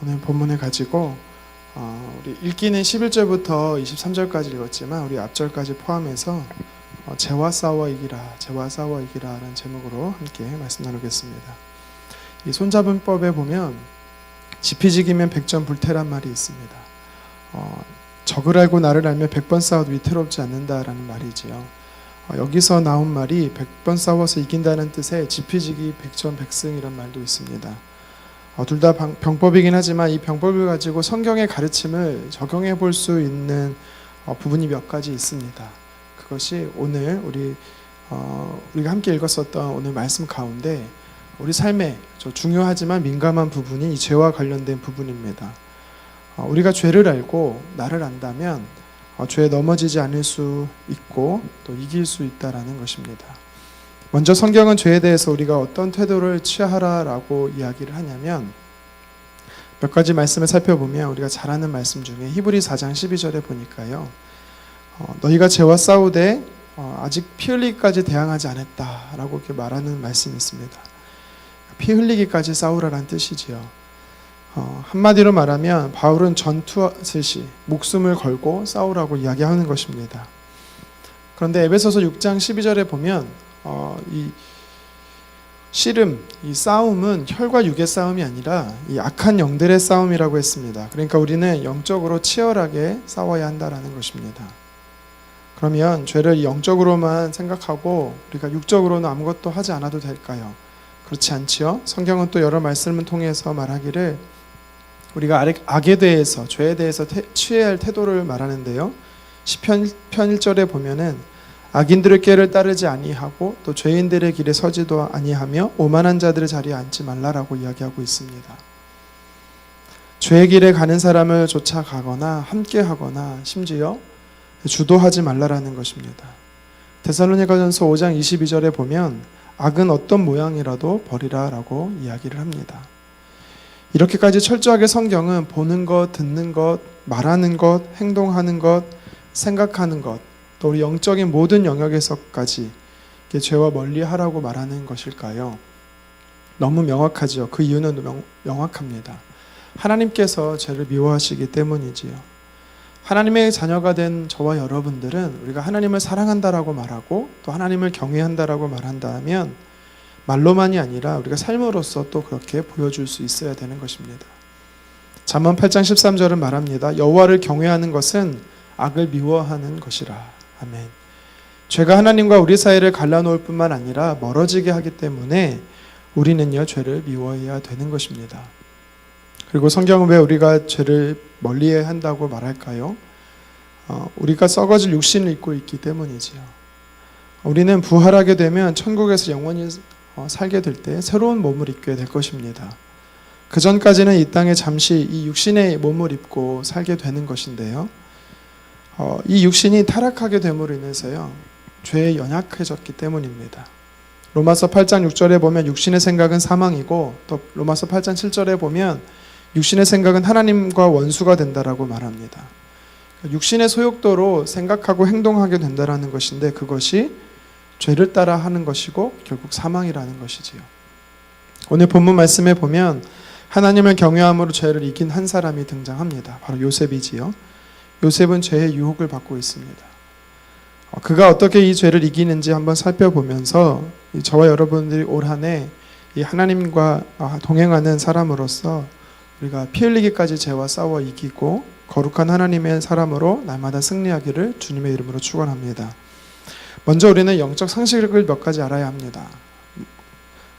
오늘 본문을 가지고 우리 읽기는 11절부터 23절까지 읽었지만 우리 앞절까지 포함해서 죄와 싸워 이기라, 죄와 싸워 이기라라는 제목으로 함께 말씀 나누겠습니다. 이 손잡은법에 보면 지피지기면 백전불태란 말이 있습니다. 적을 알고 나를 알면 100번 싸워도 위태롭지 않는다라는 말이지요. 여기서 나온 말이 100번 싸워서 이긴다는 뜻의 지피지기 백전백승이란 말도 있습니다. 둘 다 병법이긴 하지만 이 병법을 가지고 성경의 가르침을 적용해 볼 수 있는 부분이 몇 가지 있습니다. 그것이 오늘 우리가 함께 읽었었던 오늘 말씀 가운데 우리 삶에 중요하지만 민감한 부분이 이 죄와 관련된 부분입니다. 우리가 죄를 알고 나를 안다면 죄에 넘어지지 않을 수 있고 또 이길 수 있다라는 것입니다. 먼저 성경은 죄에 대해서 우리가 어떤 태도를 취하라라고 이야기를 하냐면 몇 가지 말씀을 살펴보면 우리가 잘 아는 말씀 중에 히브리 4장 12절에 보니까요. 너희가 죄와 싸우되 아직 피 흘리기까지 대항하지 않았다라고 이렇게 말하는 말씀이 있습니다. 피 흘리기까지 싸우라는 뜻이지요. 한마디로 말하면 바울은 전투하듯이 목숨을 걸고 싸우라고 이야기하는 것입니다. 그런데 에베소서 6장 12절에 보면 이 씨름, 이 싸움은 혈과 육의 싸움이 아니라 이 악한 영들의 싸움이라고 했습니다. 그러니까 우리는 영적으로 치열하게 싸워야 한다라는 것입니다. 그러면 죄를 영적으로만 생각하고 우리가 육적으로는 아무것도 하지 않아도 될까요? 그렇지 않지요? 성경은 또 여러 말씀을 통해서 말하기를 우리가 악에 대해서, 죄에 대해서 취해야 할 태도를 말하는데요. 시편 1절에 보면은 악인들의 꾀를 따르지 아니하고 또 죄인들의 길에 서지도 아니하며 오만한 자들의 자리에 앉지 말라라고 이야기하고 있습니다. 죄의 길에 가는 사람을 쫓아가거나 함께하거나 심지어 주도하지 말라라는 것입니다. 데살로니가전서 5장 22절에 보면 악은 어떤 모양이라도 버리라라고 이야기를 합니다. 이렇게까지 철저하게 성경은 보는 것, 듣는 것, 말하는 것, 행동하는 것, 생각하는 것, 또 우리 영적인 모든 영역에서까지 죄와 멀리하라고 말하는 것일까요? 너무 명확하죠. 그 이유는 명확합니다. 하나님께서 죄를 미워하시기 때문이지요. 하나님의 자녀가 된 저와 여러분들은 우리가 하나님을 사랑한다라고 말하고 또 하나님을 경외한다라고 말한다면 말로만이 아니라 우리가 삶으로서 또 그렇게 보여줄 수 있어야 되는 것입니다. 잠언 8장 13절은 말합니다. 여호와를 경외하는 것은 악을 미워하는 것이라. 아멘. 죄가 하나님과 우리 사이를 갈라놓을 뿐만 아니라 멀어지게 하기 때문에 우리는요 죄를 미워해야 되는 것입니다. 그리고 성경은 왜 우리가 죄를 멀리해야 한다고 말할까요? 우리가 썩어질 육신을 입고 있기 때문이지요. 우리는 부활하게 되면 천국에서 영원히 살게 될 때 새로운 몸을 입게 될 것입니다. 그 전까지는 이 땅에 잠시 이 육신의 몸을 입고 살게 되는 것인데요. 이 육신이 타락하게 됨으로 인해서요 죄에 연약해졌기 때문입니다. 로마서 8장 6절에 보면 육신의 생각은 사망이고 또 로마서 8장 7절에 보면 육신의 생각은 하나님과 원수가 된다라고 말합니다. 육신의 소욕도로 생각하고 행동하게 된다라는 것인데 그것이 죄를 따라 하는 것이고 결국 사망이라는 것이지요. 오늘 본문 말씀에 보면 하나님을 경외함으로 죄를 이긴 한 사람이 등장합니다. 바로 요셉이지요. 요셉은 죄의 유혹을 받고 있습니다. 그가 어떻게 이 죄를 이기는지 한번 살펴보면서 저와 여러분들이 올 한 해 이 하나님과 동행하는 사람으로서 우리가 피 흘리기까지 죄와 싸워 이기고 거룩한 하나님의 사람으로 날마다 승리하기를 주님의 이름으로 축원합니다. 먼저 우리는 영적 상식을 몇 가지 알아야 합니다.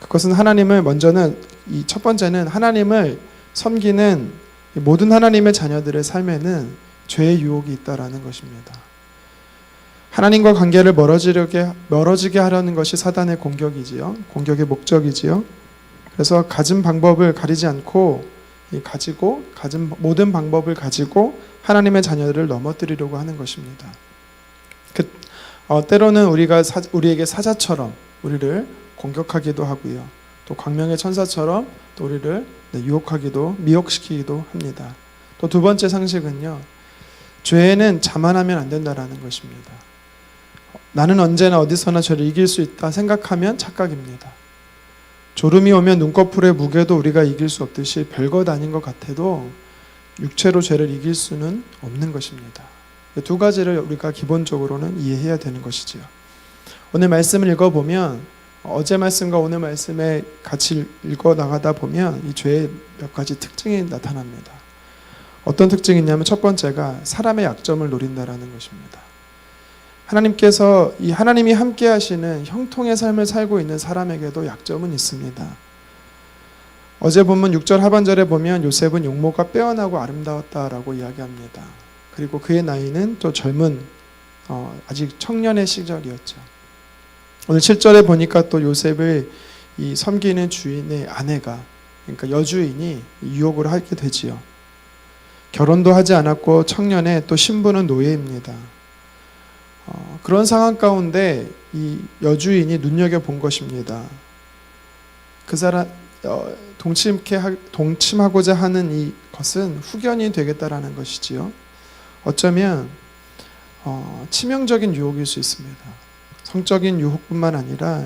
그것은 하나님을 먼저는 이 첫 번째는 하나님을 섬기는 모든 하나님의 자녀들의 삶에는 죄의 유혹이 있다라는 것입니다. 하나님과 관계를 멀어지게 하려는 것이 사단의 공격이지요. 공격의 목적이지요. 그래서 가진 방법을 가리지 않고 가진 모든 방법을 가지고 하나님의 자녀들을 넘어뜨리려고 하는 것입니다. 때로는 우리에게 사자처럼 우리를 공격하기도 하고요. 또 광명의 천사처럼 또 우리를 미혹시키기도 합니다. 또 두 번째 상식은요. 죄는 자만하면 안 된다라는 것입니다. 나는 언제나 어디서나 죄를 이길 수 있다 생각하면 착각입니다. 졸음이 오면 눈꺼풀의 무게도 우리가 이길 수 없듯이 별것 아닌 것 같아도 육체로 죄를 이길 수는 없는 것입니다. 두 가지를 우리가 기본적으로는 이해해야 되는 것이지요. 오늘 말씀을 읽어보면 어제 말씀과 오늘 말씀에 같이 읽어 나가다 보면 이 죄의 몇 가지 특징이 나타납니다. 어떤 특징이 있냐면 첫 번째가 사람의 약점을 노린다라는 것입니다. 하나님께서 이 하나님이 함께 하시는 형통의 삶을 살고 있는 사람에게도 약점은 있습니다. 어제 본문 6절 하반절에 보면 요셉은 용모가 빼어나고 아름다웠다라고 이야기합니다. 그리고 그의 나이는 또 젊은 아직 청년의 시절이었죠. 오늘 7절에 보니까 또 요셉을 이 섬기는 주인의 아내가, 그러니까 여주인이 유혹을 하게 되지요. 결혼도 하지 않았고 청년의 또 신부는 노예입니다. 그런 상황 가운데 이 여주인이 눈여겨본 것입니다. 그 사람 동침하고자 하는 이것은 후견이 되겠다라는 것이지요. 어쩌면 치명적인 유혹일 수 있습니다. 성적인 유혹뿐만 아니라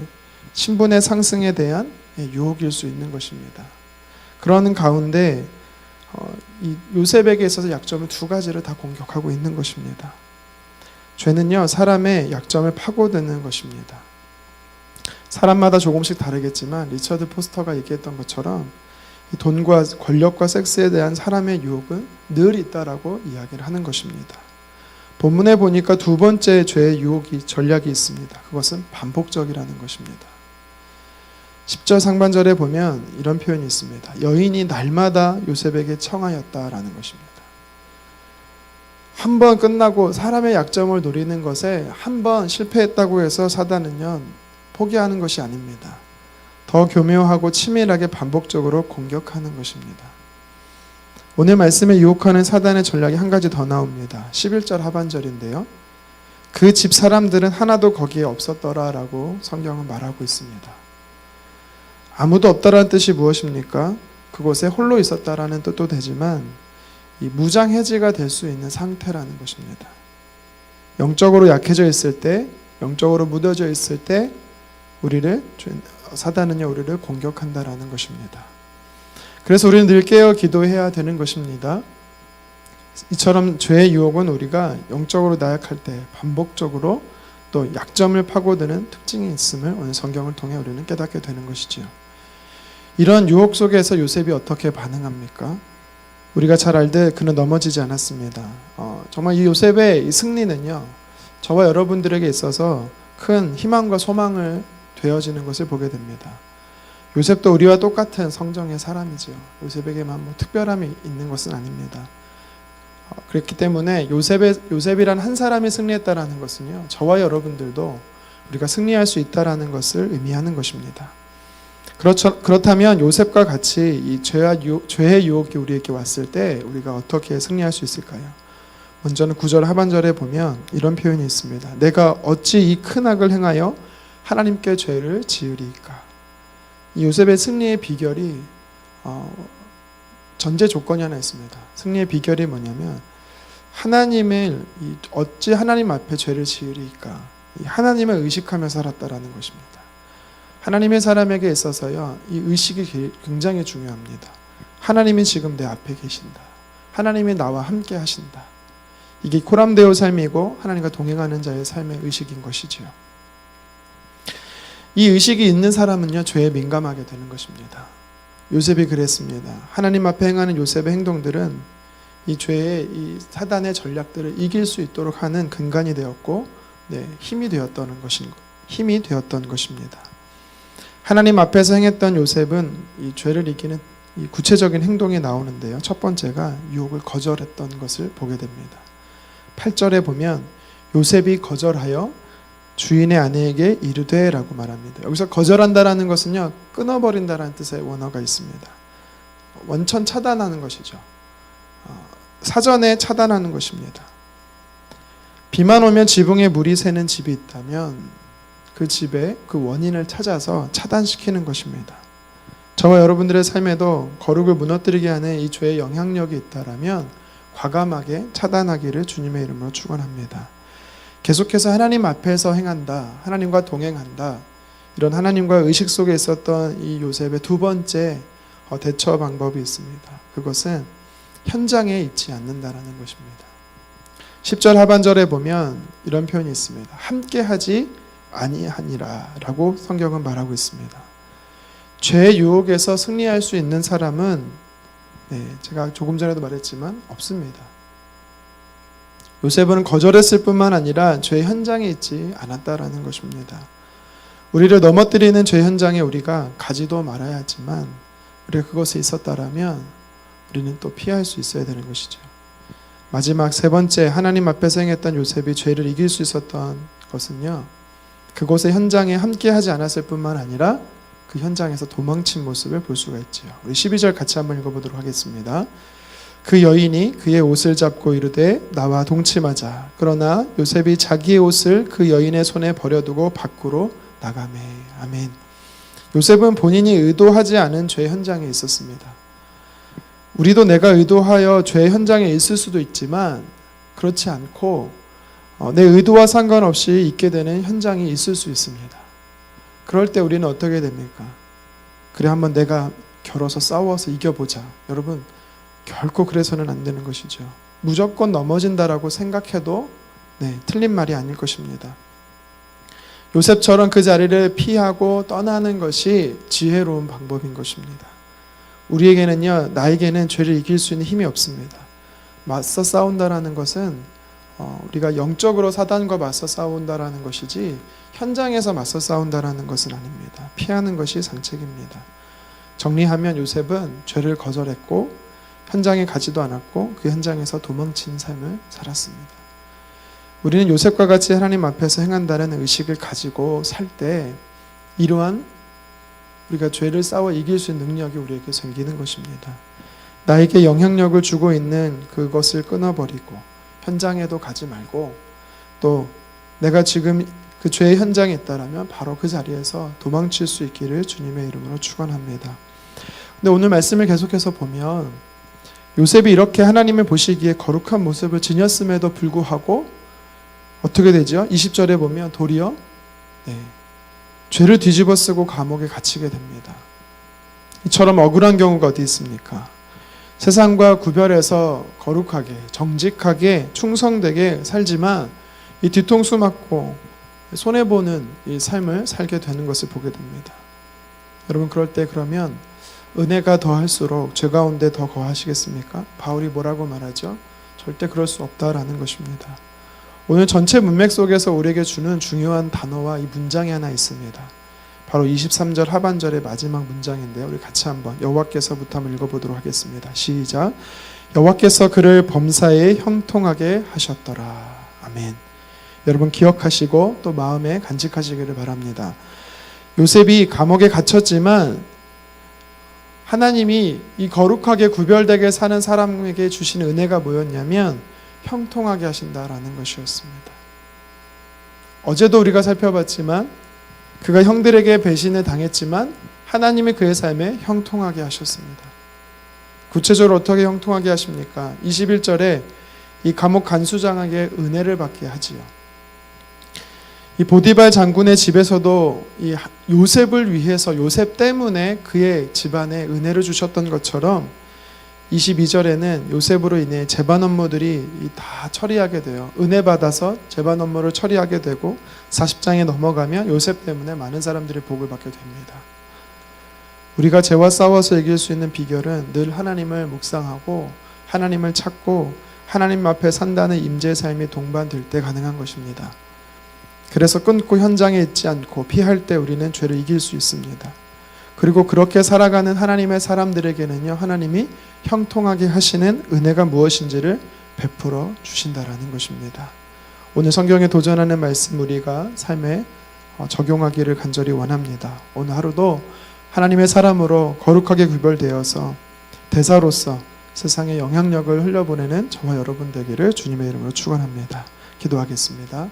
신분의 상승에 대한 유혹일 수 있는 것입니다. 그러는 가운데 이 요셉에게 있어서 약점은 두 가지를 다 공격하고 있는 것입니다. 죄는요, 사람의 약점을 파고드는 것입니다. 사람마다 조금씩 다르겠지만 리처드 포스터가 얘기했던 것처럼 이 돈과 권력과 섹스에 대한 사람의 유혹은 늘 있다라고 이야기를 하는 것입니다. 본문에 보니까 두 번째 죄의 전략이 있습니다. 그것은 반복적이라는 것입니다. 10절 상반절에 보면 이런 표현이 있습니다. 여인이 날마다 요셉에게 청하였다라는 것입니다. 한 번 끝나고 사람의 약점을 노리는 것에 한 번 실패했다고 해서 사단은요, 포기하는 것이 아닙니다. 더 교묘하고 치밀하게 반복적으로 공격하는 것입니다. 오늘 말씀에 유혹하는 사단의 전략이 한 가지 더 나옵니다. 11절 하반절인데요. 그 집 사람들은 하나도 거기에 없었더라라고 성경은 말하고 있습니다. 아무도 없다라는 뜻이 무엇입니까? 그곳에 홀로 있었다라는 뜻도 되지만 이 무장해제가 될 수 있는 상태라는 것입니다. 영적으로 약해져 있을 때, 영적으로 무뎌져 있을 때 사단은요, 우리를 공격한다라는 것입니다. 그래서 우리는 늘 깨어 기도해야 되는 것입니다. 이처럼 죄의 유혹은 우리가 영적으로 나약할 때 반복적으로 또 약점을 파고드는 특징이 있음을 오늘 성경을 통해 우리는 깨닫게 되는 것이지요. 이런 유혹 속에서 요셉이 어떻게 반응합니까? 우리가 잘 알듯 그는 넘어지지 않았습니다. 정말 이 요셉의 이 승리는요, 저와 여러분들에게 있어서 큰 희망과 소망을 되어지는 것을 보게 됩니다. 요셉도 우리와 똑같은 성정의 사람이죠. 요셉에게만 특별함이 있는 것은 아닙니다. 그렇기 때문에 요셉이란 한 사람이 승리했다라는 것은요, 저와 여러분들도 우리가 승리할 수 있다라는 것을 의미하는 것입니다. 그렇다면 요셉과 같이 이 죄의 유혹이 우리에게 왔을 때 우리가 어떻게 승리할 수 있을까요? 먼저는 9절 하반절에 보면 이런 표현이 있습니다. 내가 어찌 이 큰 악을 행하여 하나님께 죄를 지으리이까. 이 요셉의 승리의 비결이 전제 조건이 하나 있습니다. 승리의 비결이 뭐냐면 어찌 하나님 앞에 죄를 지으리이까. 하나님을 의식하며 살았다라는 것입니다. 하나님의 사람에게 있어서요, 이 의식이 굉장히 중요합니다. 하나님이 지금 내 앞에 계신다. 하나님이 나와 함께 하신다. 이게 코람데오 삶이고 하나님과 동행하는 자의 삶의 의식인 것이지요. 이 의식이 있는 사람은요, 죄에 민감하게 되는 것입니다. 요셉이 그랬습니다. 하나님 앞에 행하는 요셉의 행동들은 이 죄의 이 사단의 전략들을 이길 수 있도록 하는 근간이 되었고, 힘이 되었던 것입니다. 하나님 앞에서 행했던 요셉은 이 죄를 이기는 이 구체적인 행동이 나오는데요. 첫 번째가 유혹을 거절했던 것을 보게 됩니다. 8절에 보면 요셉이 거절하여 주인의 아내에게 이르되 라고 말합니다. 여기서 거절한다라는 것은요, 끊어버린다라는 뜻의 원어가 있습니다. 원천 차단하는 것이죠. 사전에 차단하는 것입니다. 비만 오면 지붕에 물이 새는 집이 있다면 그 집의 그 원인을 찾아서 차단시키는 것입니다. 저와 여러분들의 삶에도 거룩을 무너뜨리게 하는 이 죄의 영향력이 있다라면 과감하게 차단하기를 주님의 이름으로 축원합니다. 계속해서 하나님 앞에서 행한다, 하나님과 동행한다, 이런 하나님과의 의식 속에 있었던 이 요셉의 두 번째 대처 방법이 있습니다. 그것은 현장에 있지 않는다라는 것입니다. 10절 하반절에 보면 이런 표현이 있습니다. 함께하지 아니하니라 라고 성경은 말하고 있습니다. 죄의 유혹에서 승리할 수 있는 사람은 제가 조금 전에도 말했지만 없습니다. 요셉은 거절했을 뿐만 아니라 죄 현장에 있지 않았다라는 것입니다. 우리를 넘어뜨리는 죄 현장에 우리가 가지도 말아야 하지만 우리가 그것에 있었다라면 우리는 또 피할 수 있어야 되는 것이죠. 마지막 세 번째 하나님 앞에서 행했던 요셉이 죄를 이길 수 있었던 것은요, 그곳의 현장에 함께하지 않았을 뿐만 아니라 그 현장에서 도망친 모습을 볼 수가 있지요. 우리 12절 같이 한번 읽어보도록 하겠습니다. 그 여인이 그의 옷을 잡고 이르되 나와 동침하자. 그러나 요셉이 자기의 옷을 그 여인의 손에 버려두고 밖으로 나가매. 아멘. 요셉은 본인이 의도하지 않은 죄 현장에 있었습니다. 우리도 내가 의도하여 죄 현장에 있을 수도 있지만 그렇지 않고 내 의도와 상관없이 있게 되는 현장이 있을 수 있습니다. 그럴 때 우리는 어떻게 됩니까? 그래 한번 내가 겨뤄서 싸워서 이겨보자. 여러분 결코 그래서는 안 되는 것이죠. 무조건 넘어진다라고 생각해도 틀린 말이 아닐 것입니다. 요셉처럼 그 자리를 피하고 떠나는 것이 지혜로운 방법인 것입니다. 우리에게는요, 나에게는 죄를 이길 수 있는 힘이 없습니다. 맞서 싸운다라는 것은 우리가 영적으로 사단과 맞서 싸운다라는 것이지 현장에서 맞서 싸운다라는 것은 아닙니다. 피하는 것이 상책입니다. 정리하면 요셉은 죄를 거절했고 현장에 가지도 않았고 그 현장에서 도망친 삶을 살았습니다. 우리는 요셉과 같이 하나님 앞에서 행한다는 의식을 가지고 살 때 이러한 우리가 죄를 싸워 이길 수 있는 능력이 우리에게 생기는 것입니다. 나에게 영향력을 주고 있는 그것을 끊어버리고 현장에도 가지 말고 또 내가 지금 그 죄의 현장에 있다라면 바로 그 자리에서 도망칠 수 있기를 주님의 이름으로 축원합니다. 근데 오늘 말씀을 계속해서 보면 요셉이 이렇게 하나님을 보시기에 거룩한 모습을 지녔음에도 불구하고 어떻게 되죠? 20절에 보면 도리어 죄를 뒤집어 쓰고 감옥에 갇히게 됩니다. 이처럼 억울한 경우가 어디 있습니까? 세상과 구별해서 거룩하게, 정직하게, 충성되게 살지만 이 뒤통수 맞고 손해보는 이 삶을 살게 되는 것을 보게 됩니다. 여러분 그럴 때 그러면 은혜가 더할수록 죄 가운데 더 거하시겠습니까? 바울이 뭐라고 말하죠? 절대 그럴 수 없다라는 것입니다. 오늘 전체 문맥 속에서 우리에게 주는 중요한 단어와 이 문장이 하나 있습니다. 바로 23절 하반절의 마지막 문장인데요. 우리 같이 한번 여호와께서부터 한번 읽어보도록 하겠습니다. 시작. 여호와께서 그를 범사에 형통하게 하셨더라. 아멘. 여러분 기억하시고 또 마음에 간직하시기를 바랍니다. 요셉이 감옥에 갇혔지만 하나님이 이 거룩하게 구별되게 사는 사람에게 주신 은혜가 뭐였냐면 형통하게 하신다라는 것이었습니다. 어제도 우리가 살펴봤지만 그가 형들에게 배신을 당했지만 하나님이 그의 삶에 형통하게 하셨습니다. 구체적으로 어떻게 형통하게 하십니까? 21절에 이 감옥 간수장에게 은혜를 받게 하지요. 이 보디발 장군의 집에서도 이 요셉을 위해서 요셉 때문에 그의 집안에 은혜를 주셨던 것처럼 22절에는 요셉으로 인해 재반 업무들이 다 처리하게 돼요. 은혜 받아서 재반 업무를 처리하게 되고 40장에 넘어가면 요셉 때문에 많은 사람들이 복을 받게 됩니다. 우리가 죄와 싸워서 이길 수 있는 비결은 늘 하나님을 묵상하고 하나님을 찾고 하나님 앞에 산다는 임재의 삶이 동반될 때 가능한 것입니다. 그래서 끊고 현장에 있지 않고 피할 때 우리는 죄를 이길 수 있습니다. 그리고 그렇게 살아가는 하나님의 사람들에게는요, 하나님이 형통하게 하시는 은혜가 무엇인지를 베풀어 주신다라는 것입니다. 오늘 성경에 도전하는 말씀 우리가 삶에 적용하기를 간절히 원합니다. 오늘 하루도 하나님의 사람으로 거룩하게 구별되어서 대사로서 세상에 영향력을 흘려보내는 저와 여러분 되기를 주님의 이름으로 축원합니다. 기도하겠습니다.